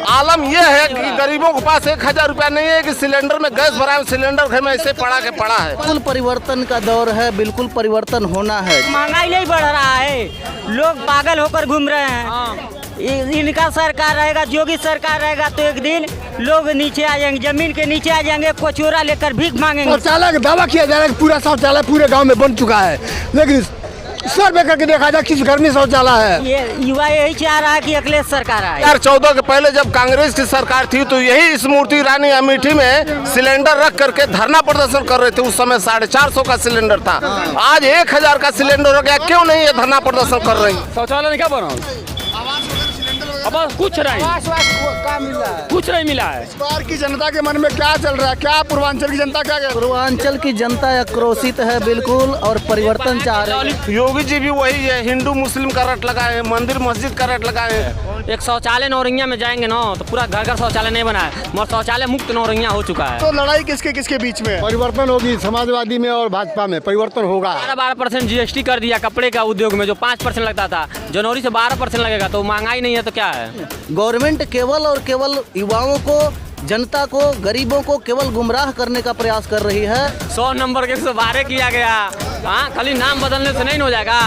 आलम यह है कि गरीबों के पास 1000 रुपया नहीं है कि सिलेंडर में गैस भराए, सिलेंडर घर में ऐसे पड़ा के पड़ा है। बिल्कुल परिवर्तन का दौर है, बिल्कुल परिवर्तन होना है। महंगाई नहीं बढ़ रहा है, लोग पागल होकर घूम रहे हैं। इनका सरकार रहेगा, योगी सरकार रहेगा तो एक दिन लोग नीचे आ जाएंगे, जमीन के नीचे आ जाएंगे, कोचोरा लेकर भीख मांगेंगे। शौचालय का दावा किया जा रहा है कि पूरा शौचालय पूरे गांव में बन चुका है, लेकिन सर्वे करके देखा जाए किस घर में शौचालय है। ये युवा यही चाह रहा है कि अखिलेश सरकार आए। 2014 के पहले जब कांग्रेस की सरकार थी तो यही स्मृति ईरानी अमेठी में सिलेंडर रख करके धरना प्रदर्शन कर रहे थे। उस समय 450 का सिलेंडर था, आज 1000 का सिलेंडर हो गया। क्यों नहीं ये धरना प्रदर्शन कर रही? शौचालय क्या बना? अब कुछ नहीं, कुछ नहीं मिला है। इस बार की जनता के मन में क्या चल रहा है? क्या पूर्वांचल की जनता क्या कह रही है? पूर्वांचल की जनता आक्रोशित है बिल्कुल, और परिवर्तन चाह रही है। योगी जी भी वही है, हिंदू मुस्लिम का रट लगाए, मंदिर मस्जिद का रट लगाए। एक शौचालय नौरंगिया में जाएंगे ना तो पूरा घर घर शौचालय नहीं बना है, मगर शौचालय मुक्त नौरंगिया हो चुका है। तो लड़ाई किसके किसके बीच में? परिवर्तन होगी, समाजवादी में और भाजपा में परिवर्तन होगा। 12% GST कर दिया कपड़े का उद्योग में, जो 5% लगता था, जनवरी से 12% लगेगा। तो महंगाई नहीं है तो क्या है? गवर्नमेंट केवल और केवल युवाओं को, जनता को, गरीबों को केवल गुमराह करने का प्रयास कर रही है। 100 नंबर के 112 किया गया। हाँ, खाली नाम बदलने से नहीं हो जाएगा।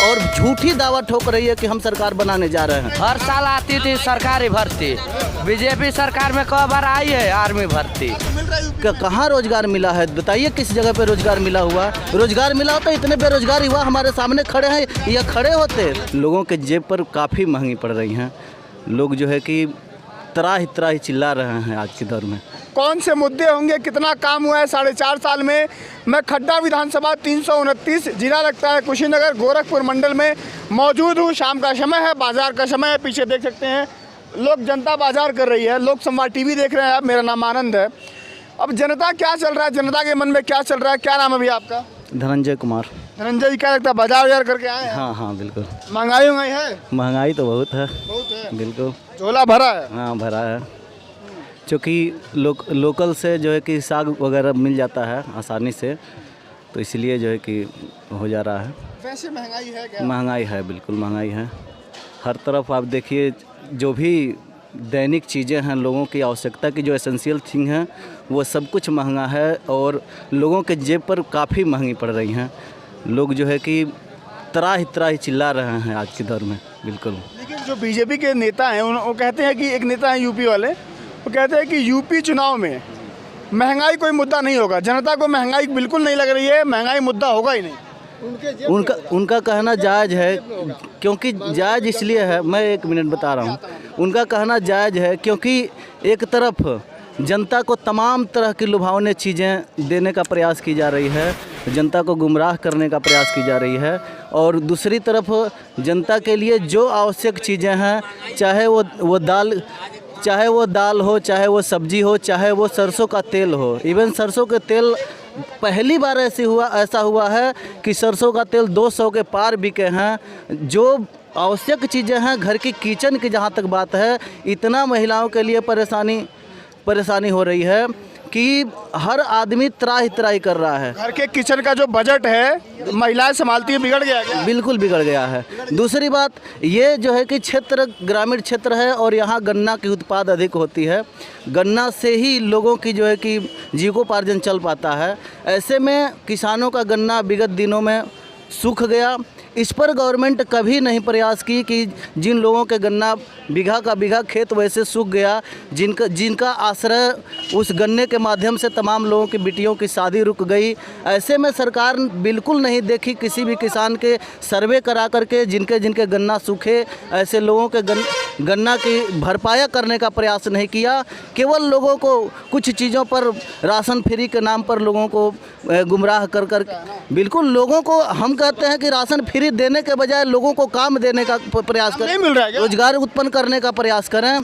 और झूठी दावा ठोक रही है कि हम सरकार बनाने जा रहे हैं। हर साल आती थी सरकारी भर्ती, बीजेपी सरकार में कई बार आई है आर्मी भर्ती। कहाँ रोजगार मिला है? बताइए किस जगह पे रोजगार मिला हुआ? रोजगार मिला होता इतने बेरोजगार युवा हमारे सामने खड़े हैं या खड़े होते। लोगों के जेब पर काफ़ी महंगी पड़ रही हैं। लोग जो है कि त्राही चिल्ला रहे हैं आज के दौर में। कौन से मुद्दे होंगे? कितना काम हुआ है 4.5 साल में? मैं खड्डा विधानसभा 329 जिला लगता है कुशीनगर, गोरखपुर मंडल में मौजूद हूँ। शाम का समय है, बाजार का समय है। पीछे देख सकते हैं लोग जनता बाजार कर रही है। लोक संवाद TV देख रहे हैं आप। मेरा नाम आनंद है। अब जनता क्या चल रहा है, जनता के मन में क्या चल रहा है? क्या नाम है भैया आपका? धनंजय कुमार। धनंजय जी, क्या लगता है बाजार करके आए हैं? हाँ बिल्कुल। महंगाई है? महंगाई तो बहुत है बिल्कुल। झोला भरा है? हाँ भरा है, क्योंकि लोकल से जो है कि साग वगैरह मिल जाता है आसानी से, तो इसलिए जो है कि हो जा रहा है। वैसे महंगाई है क्या? महंगाई है, बिल्कुल महंगाई है। हर तरफ आप देखिए, जो भी दैनिक चीज़ें हैं, लोगों की आवश्यकता की जो एसेंशियल थिंग हैं, वो सब कुछ महंगा है और लोगों के जेब पर काफ़ी महंगी पड़ रही हैं। लोग जो है कि त्राही चिल्ला रहे हैं आज के दौर में बिल्कुल। लेकिन जो बीजेपी के नेता हैं वो कहते हैं कि, एक नेता हैं यूपी वाले, वो कहते हैं कि यूपी चुनाव में महंगाई कोई मुद्दा नहीं होगा। जनता को महंगाई बिल्कुल नहीं लग रही है, महंगाई मुद्दा होगा ही नहीं। उनका कहना जायज़ है, क्योंकि जायज़ इसलिए है, मैं 1 मिनट बता रहा हूँ। उनका कहना जायज़ है क्योंकि एक तरफ जनता को तमाम तरह की लुभावनी चीज़ें देने का प्रयास की जा रही है, जनता को गुमराह करने का प्रयास की जा रही है, और दूसरी तरफ जनता के लिए जो आवश्यक चीज़ें हैं, चाहे वो दाल हो, चाहे वो सब्जी हो, चाहे वो सरसों का तेल हो। इवन सरसों के तेल पहली बार ऐसा हुआ है कि सरसों का तेल 200 के पार बिके हैं। जो आवश्यक चीज़ें हैं, घर की किचन की जहाँ तक बात है, इतना महिलाओं के लिए परेशानी हो रही है कि हर आदमी त्राही कर रहा है। घर के किचन का जो बजट है महिलाएं संभालती है, बिगड़ गया क्या? बिल्कुल बिगड़ गया है। दूसरी बात ये जो है कि क्षेत्र ग्रामीण क्षेत्र है और यहाँ गन्ना की उत्पाद अधिक होती है। गन्ना से ही लोगों की जो है कि जीविकोपार्जन चल पाता है। ऐसे में किसानों का गन्ना विगत दिनों में सूख गया। इस पर गवर्नमेंट कभी नहीं प्रयास की कि जिन लोगों के गन्ना बीघा का बीघा खेत वैसे सूख गया, जिनका आश्रय उस गन्ने के माध्यम से तमाम लोगों की बेटियों की शादी रुक गई। ऐसे में सरकार बिल्कुल नहीं देखी, किसी भी किसान के सर्वे करा करके जिनके गन्ना सूखे, ऐसे लोगों के गन्ना की भरपाया करने का प्रयास नहीं किया। केवल लोगों को कुछ चीज़ों पर राशन फ्री के नाम पर लोगों को गुमराह कर बिल्कुल लोगों को, हम कहते हैं कि राशन फ्री देने के बजाय लोगों को काम देने का प्रयास करें, रोजगार उत्पन्न करने का प्रयास करें।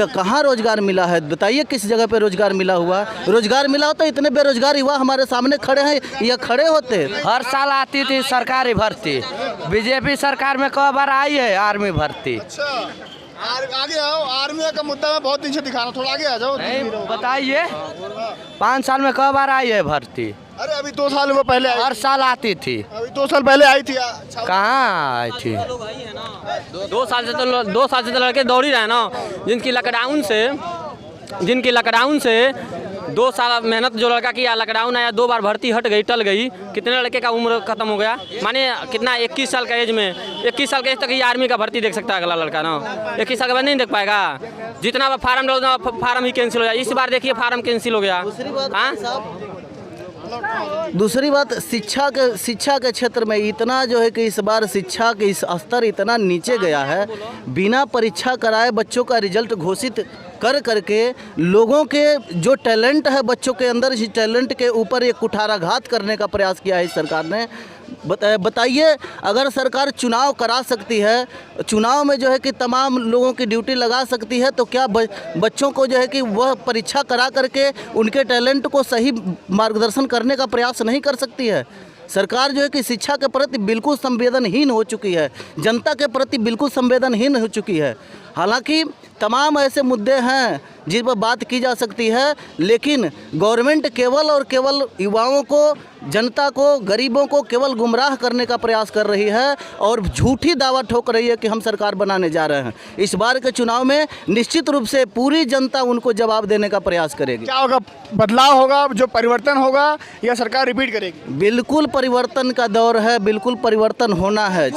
कहाँ रोजगार मिला है? बताइए किस जगह पे रोजगार मिला हुआ? रोजगार मिला होता इतने बेरोजगार युवा हमारे सामने खड़े हैं या खड़े होते। हर साल आती थी सरकारी भर्ती, बीजेपी सरकार में कई बार आई है आर्मी भर्ती। आगे आओ, आर्मी का मुद्दा मैं बहुत दिन से दिखाना, थोड़ा आगे आ जाओ। बताइए। 5 साल में कई बार आई है भर्ती। अरे अभी 2 साल वो पहले आई, हर साल आती थी। अभी 2 साल पहले आई थी। अच्छा, कहाँ आई थी? 2 साल से तो लड़के दौड़ ही रहे हैं ना। जिनकी लॉकडाउन से 2 साल मेहनत जो लड़का किया, लॉकडाउन आया, 2 बार भर्ती हट गई, टल गई, कितने लड़के का उम्र खत्म हो गया। माने कितना 21 साल का एज में, 21 साल के एज तक ही आर्मी का भर्ती देख सकता है अगला लड़का ना। 21 साल के बाद नहीं देख पाएगा। जितना फार्म डालो फार्म ही कैंसिल हो जाए। इस बार देखिए फार्म कैंसिल हो गया। दूसरी बात शिक्षा के क्षेत्र में इतना जो है कि इस बार शिक्षा के इस स्तर इतना नीचे गया है, बिना परीक्षा कराए बच्चों का रिजल्ट घोषित करके लोगों के जो टैलेंट है बच्चों के अंदर, इस टैलेंट के ऊपर एक कुठाराघात करने का प्रयास किया है इस सरकार ने। बताइए, अगर सरकार चुनाव करा सकती है, चुनाव में जो है कि तमाम लोगों की ड्यूटी लगा सकती है, तो क्या बच्चों को जो है कि वह परीक्षा करा करके उनके टैलेंट को सही मार्गदर्शन करने का प्रयास नहीं कर सकती है? सरकार जो है कि शिक्षा के प्रति बिल्कुल संवेदनहीन हो चुकी है, जनता के प्रति बिल्कुल संवेदनहीन हो चुकी है। हालांकि तमाम ऐसे मुद्दे हैं जिस पर बात की जा सकती है, लेकिन गवर्नमेंट केवल और केवल युवाओं को, जनता को, गरीबों को केवल गुमराह करने का प्रयास कर रही है और झूठी दावा ठोक रही है कि हम सरकार बनाने जा रहे हैं। इस बार के चुनाव में निश्चित रूप से पूरी जनता उनको जवाब देने का प्रयास करेगी। क्या होगा? बदलाव होगा, जो परिवर्तन होगा, या सरकार रिपीट करेगी? बिल्कुल परिवर्तन का दौर है, बिल्कुल परिवर्तन होना है।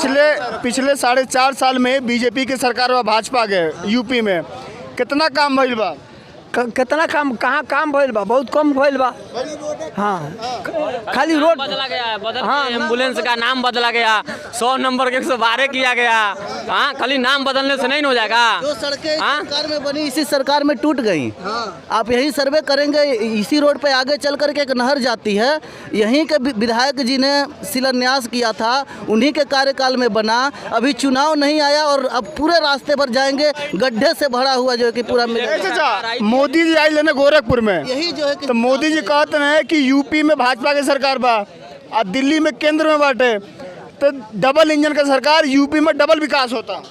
पिछले 4.5 साल में बीजेपी की सरकार व भाजपा के यूपी में कितना काम भइल बा? कितना काम, कहाँ काम भइल बा? बहुत कम भइल बा। हाँ, खाली रोड बदला गया है, एम्बुलेंस का नाम बदला गया, 100 नंबर के 112 किया गया। हाँ, खाली नाम बदलने से नहीं हो जाएगा। जो सड़कें सरकार में बनी इसी सरकार में टूट गई। आप यही सर्वे करेंगे, इसी रोड पे आगे चल करके एक नहर जाती है, यहीं के विधायक जी ने शिलान्यास किया था, उन्हीं के कार्यकाल में बना। अभी चुनाव नहीं आया और अब पूरे रास्ते पर जाएंगे, गड्ढे से भरा हुआ जो है कि पूरा मोदी जी आई लेने गोरखपुर में, यही जो है कि तो मोदी जी कहते हैं कि यूपी में भाजपा की सरकार बा और दिल्ली में केंद्र में बाटे, तो डबल इंजन का सरकार, यूपी में डबल विकास होता।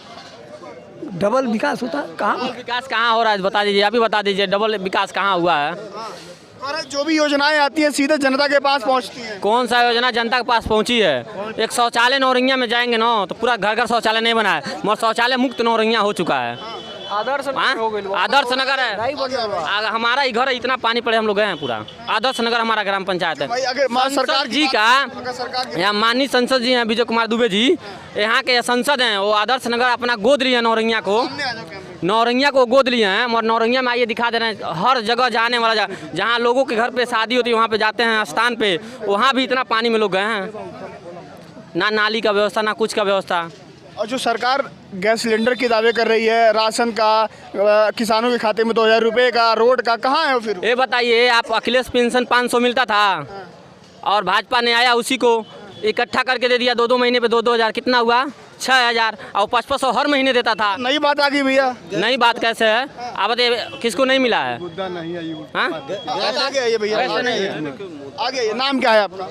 डबल विकास होता कहाँ? विकास कहाँ हो रहा है बता दीजिए, अभी बता दीजिए, डबल विकास कहाँ हुआ है? और जो भी योजनाएं आती हैं सीधे जनता के पास पहुंचती हैं। कौन सा योजना जनता के पास पहुंची है? एक शौचालय नौरंगिया में जाएंगे ना तो पूरा घर घर शौचालय नहीं बना है, मगर शौचालय मुक्त नौरंगिया हो चुका है। आदर्श नगर है, हमारा ही घर है, इतना पानी पड़े हम लोग गए हैं पूरा। आदर्श नगर हमारा ग्राम पंचायत है। सरकार जी का यहाँ माननीय संसद जी हैं विजय कुमार दुबे जी, यहाँ के संसद हैं, वो आदर्श नगर अपना गोद लिए नौरंगिया को गोद लिए हैं। और नौरंगिया में आइए दिखा दे रहे हैं, हर जगह जाने वाला जहाँ लोगों के घर पे शादी होती है वहाँ पे जाते हैं स्थान पे, वहाँ भी इतना पानी में लोग गए हैं, ना नाली का व्यवस्था ना कुछ का व्यवस्था। और जो सरकार गैस सिलेंडर की दावे कर रही है, राशन का, किसानों के खाते में 2000 रुपये का, रोड का, कहाँ है वो फिर? ये बताइए, आप अखिलेश पेंशन 500 मिलता था और भाजपा ने आया उसी को इकट्ठा करके दे दिया, 2-2 महीने पे 2-2 हज़ार, कितना हुआ? 6000, और 500 हर महीने देता था। नई बात आ गई भैया। नई बात कैसे है? आप बताइए किसको नहीं मिला है? आगे भैया, आगे। नाम क्या है आपका?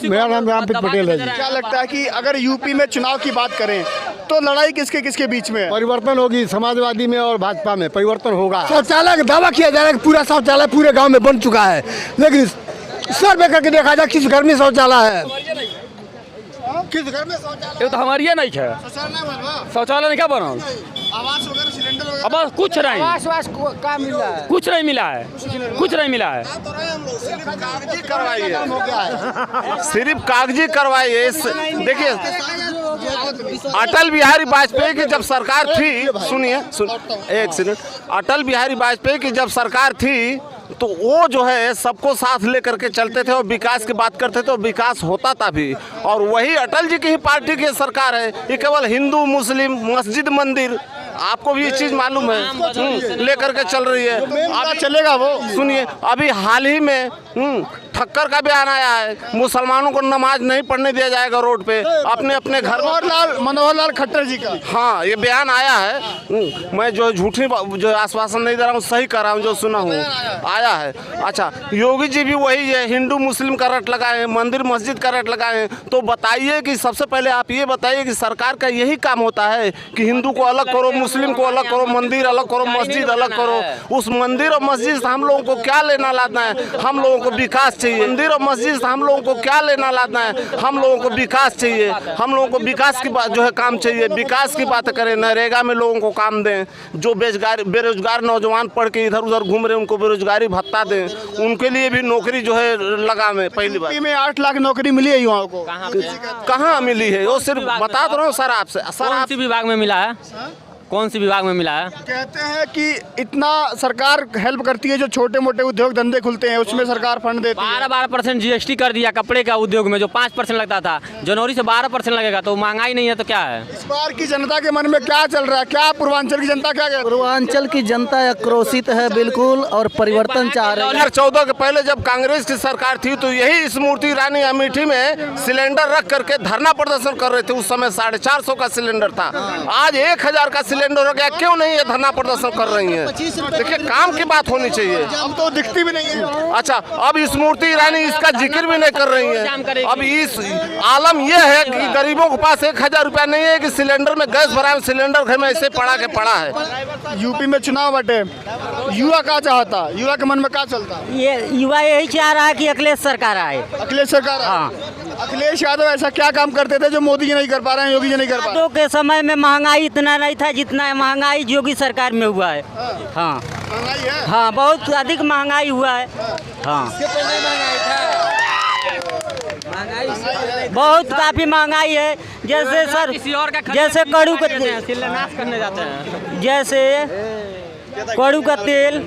मेरा नाम रामप्रीत पटेल है जी। क्या लगता है कि अगर यूपी में चुनाव की बात करें तो लड़ाई किसके बीच में है? परिवर्तन होगी, समाजवादी में और भाजपा में परिवर्तन होगा। शौचालय का दावा किया जा रहा है कि पूरा शौचालय पूरे गांव में बन चुका है, लेकिन सर्वे करके देखा जाए किस घर में शौचालय है, किस घर में शौचालय? ये तो हमारी नहीं है, शौचालय नहीं क्या बना, आवास वगैरह, सिलेंडर वगैरह, अब कुछ नहीं, कुछ नहीं मिला है, कुछ नहीं मिला है। कागजी करवाइए, सिर्फ कागजी करवाइए। देखिए, अटल बिहारी वाजपेयी की जब सरकार थी, सुनिए एक सेकंड, अटल बिहारी वाजपेयी की जब सरकार थी तो वो जो है सबको साथ लेकर के चलते थे और विकास की बात करते थे, विकास होता था भी। और वही अटल जी की ही पार्टी की सरकार है, ये केवल हिंदू मुस्लिम मस्जिद मंदिर, आपको भी ये चीज़ मालूम है, लेकर के चल रही है। अभी चलेगा वो। सुनिए, अभी हाल ही में ठक्कर का बयान आया है, मुसलमानों को नमाज नहीं पढ़ने दिया जाएगा रोड पे, अपने अपने घर में। मनोहर लाल खट्टर जी का हाँ, ये बयान आया है। मैं जो झूठी जो आश्वासन नहीं दे रहा हूँ, सही कर रहा हूँ, जो सुना हूँ आया है। अच्छा, योगी जी भी वही है, हिंदू मुस्लिम का रट लगाए, मंदिर मस्जिद का रट लगाए। तो बताइए कि सबसे पहले आप ये बताइए कि सरकार का यही काम होता है कि हिंदू को अलग करो, मुस्लिम को अलग करो, मंदिर अलग करो, मस्जिद अलग करो। उस मंदिर और मस्जिद से हम लोगों को क्या लेना लाना है? हम लोगों को विकास चाहिए। मंदिर और मस्जिद से हम लोगों को क्या लेना लाना है? हम लोगों को विकास चाहिए। हम लोगों को विकास की बात जो है काम चाहिए, विकास की बात करें, नरेगा में लोगों को काम दें। जो बेरोजगार नौजवान पढ़ के इधर उधर घूम रहे हैं, उनको बेरोजगारी भत्ता दें, उनके लिए भी नौकरी जो है लगावें। पहली बात में 8 लाख नौकरी मिली है युवाओं को, कहाँ मिली है? वो सिर्फ बता दो रहा हूँ सर आपसे। सर कौन सी विभाग में मिला है? कौन सी विभाग में मिला है? कहते हैं कि इतना सरकार हेल्प करती है, जो छोटे मोटे उद्योग धंधे खुलते हैं उसमें सरकार फंड देती है। 12% GST कर दिया कपड़े का उद्योग में, जो 5% लगता था, जनवरी से 12% लगेगा। तो महंगाई नहीं है तो क्या है? इस बार की जनता के मन में क्या चल रहा है? क्या पूर्वांचल की जनता क्या कहती है? पूर्वांचल की जनता आक्रोशित है बिल्कुल, और परिवर्तन चाह रही है। 2014 के पहले जब कांग्रेस की सरकार थी तो यही स्मृति ईरानी अमेठी में सिलेंडर रख करके धरना प्रदर्शन कर रहे थे। उस समय 450 का सिलेंडर था, आज 1000 का सिलेंडर हो गया। क्यों नहीं ये धरना प्रदर्शन कर रही हैं? देखिए, काम की बात होनी चाहिए। अब तो दिखती भी नहीं है। अच्छा, अब स्मृति ईरानी इसका जिक्र भी नहीं कर रही है। अब इस आलम यह है कि गरीबों के पास 1000 रुपया नहीं है कि सिलेंडर में गैस भराए, सिलेंडर घर में ऐसे पड़ा के पड़ा है। यूपी में चुनाव बटे, युवा क्या चाहता? युवा के मन में क्या चलता? ये युवा यही चाह रहा है कि अखिलेश सरकार आए। अखिलेश सरकार? हाँ। अखिलेश यादव ऐसा क्या काम करते थे जो मोदी जी नहीं कर पा रहे हैं, योगी जी नहीं कर पा रहे? यादव के समय में महंगाई इतना नहीं था जितना महंगाई योगी सरकार में हुआ है। हाँ, महंगाई है। हाँ, बहुत अधिक महंगाई हुआ है। हाँ, बहुत काफी महंगाई है। जैसे सर, जैसे कड़ू का शिलान्यास करने जाते हैं, जैसे कड़ू का तेल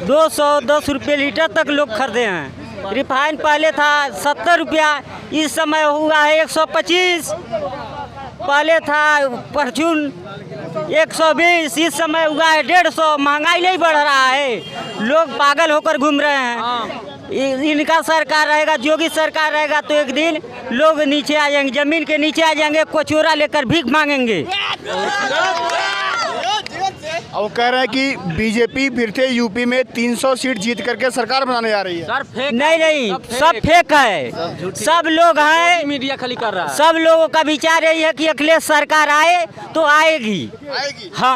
210 रुपये लीटर तक लोग खरीदे हैं। रिफाइन पहले था 70 रुपया, इस समय हुआ है 125। पहले था परचून 120, इस समय हुआ है 150। महंगाई नहीं बढ़ रहा है, लोग पागल होकर घूम रहे हैं। इनका सरकार रहेगा, योगी सरकार रहेगा तो एक दिन लोग नीचे आ जाएंगे, जमीन के नीचे आ जाएंगे, कोचोरा लेकर भीख मांगेंगे। अब वो कह रहे हैं कि बीजेपी फिर से यूपी में 300 सीट जीत करके सरकार बनाने जा रही है। सर फेक, नहीं, सब फेक है। सब लोग हैं, मीडिया खाली कर रहा है। सब लोगों का विचार यही है कि अखिलेश सरकार आए तो आएगी। आएगी। हाँ।